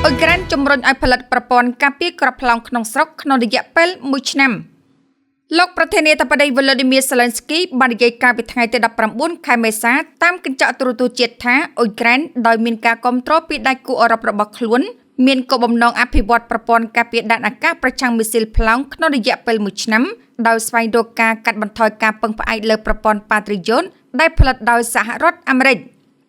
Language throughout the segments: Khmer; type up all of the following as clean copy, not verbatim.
អ៊ុយក្រែនជំរុញឲ្យផលិតប្រព័ន្ធការពារគ្រាប់ផ្លោងក្នុងស្រុកក្នុងរយៈពេល1ឆ្នាំលោកប្រធានាធិបតី Volodymyr Zelensky បាននិយាយកាលពីថ្ងៃទី19 ខែមេសាតាមកញ្ចក់ទូរទស្សន៍ជាតិថាអ៊ុយក្រែនដោយមានការគាំទ្រពីដៃគូអឺរ៉ុបរបស់ខ្លួនមានគោលបំណងអភិវឌ្ឍប្រព័ន្ធការពារដែនអាកាសប្រឆាំងមីស៊ីលផ្លោងក្នុងរយៈពេល1ឆ្នាំដោយស្វែងរកការកាត់បន្ថយការពឹងផ្អែកលើប្រព័ន្ធ Patriot ដែលផលិតដោយសហរដ្ឋអាមេរិក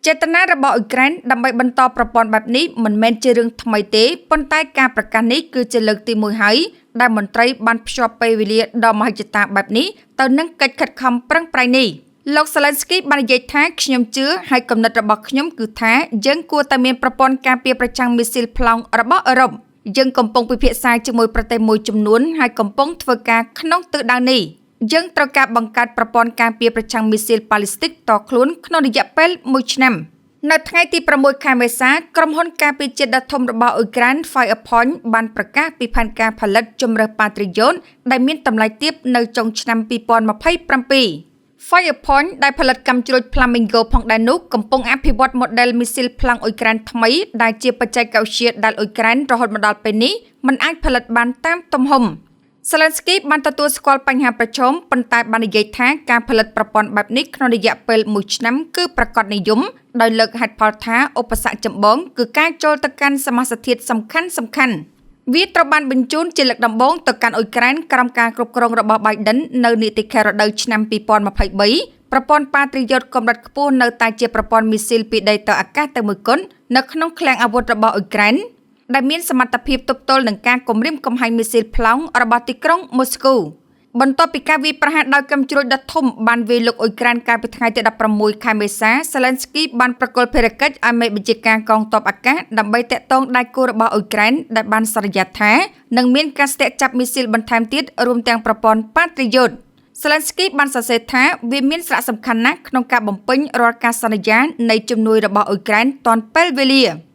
ចេតនារបស់អ៊ុយក្រែនដើម្បីបន្តប្រព័ន្ធបែបនេះមិនមែនជារឿងថ្មីទេប៉ុន្តែការប្រកាសនេះគឺជាលើកទី1ហើយដែលមន្ត្រីបានភ្ជាប់ពេលវេលាដ៏មហិច្ឆតាបែបនេះទៅនឹងកិច្ចខិតខំប្រឹងប្រែងនេះលោក Zelensky បាននិយាយថាខ្ញុំជឿហើយគំនិតរបស់ខ្ញុំគឺថាយើងគួរតែមានប្រព័ន្ធការពារប្រឆាំងមីស៊ីលផ្លោងរបស់អឺរ៉ុបយើងកំពុងពិភាក្សាជាមួយប្រទេសមួយចំនួនហើយកំពុងធ្វើការក្នុងទិសដៅនេះយើងត្រូវការបង្កើតប្រព័ន្ធការពារប្រឆាំងមីស៊ីលប៉ាឡេស្ទិកតខ្លួនក្នុងរយៈពេល1ឆ្នាំនៅថ្ងៃទី6ខែមេសាក្រុមហ៊ុនការពារជាតិដ៏ធំរបស់អ៊ុយក្រែន Firepoint បានប្រកាសពីផែនការផលិតជម្រើស Patriot ដែលមានតម្លៃទាបនៅចុងឆ្នាំ2027 Firepoint ដែលផលិតកាំជ្រួច Flamingo ផងដែរនោះកំពុងអភិវឌ្ឍ model មីស៊ីលផ្លាំងអ៊ុយក្រែនថ្មីដែលជាបច្ចេកវិទ្យាដែលអ៊ុយក្រែនរហូតមកដល់ពេលនេះមិនអាចផលិតបានតាមទំហំZelensky បានទទួលស្គាល់បញ្ហាប្រឈមប៉ុន្តែបាននិយាយថាការផលិតប្រព័ន្ធបែបនេះក្នុងរយៈពេល1ឆ្នាំគឺប្រកបនិយមដោយលើកហេតុផលថាឧបសគ្គចម្បងគឺការចូលទៅកាន់សមាសធាតុសំខាន់វាត្រូវបានបញ្ជូនជាលើកដំបូងទៅកាន់អ៊ុយក្រែនក្រោមការគ្រប់គ្រងរបស់ Biden នៅនីតិខែរដូវឆ្នាំ2023ប្រព័ន្ធ Patriot កម្រិតខ្ពស់នៅតែជាប្រព័ន្ធមីស៊ីលពីដីទៅអាកាសតែមួយគត់នៅក្នុងឃ្លាំងអាវុធរបស់អ៊ុយក្រែនដែលមានសមត្ថភាពទប់ទល់នឹងការគំរាមកំហែងមីស៊ីលផ្លោងរបស់ទីក្រុងម៉ូស្គូបន្ទាប់ពីការវាយប្រហារដោយកាំជ្រួចដ៏ធំបានវាយលុកអ៊ុយក្រែនកាលពីថ្ងៃទី16ខែមេសា Zelensky បានប្រគល់ភារកិច្ចឲ្យមេបញ្ជាការកងទ័ពអាកាសដើម្បីតាក់ទងដៃគូរបស់អ៊ុយក្រែនដែលបានសន្យាថានឹងមានការស្ទាក់ចាប់មីស៊ីលបន្ថែមទៀតរួមទាំងប្រព័ន្ធ Patriot Zelensky បានសរសេរថាវាមានសារៈសំខាន់ណាស់ក្នុងការបំពេញរាល់ការសន្យានៃជំនួយរបស់អ៊ុយក្រែនទាន់ពេលវេលា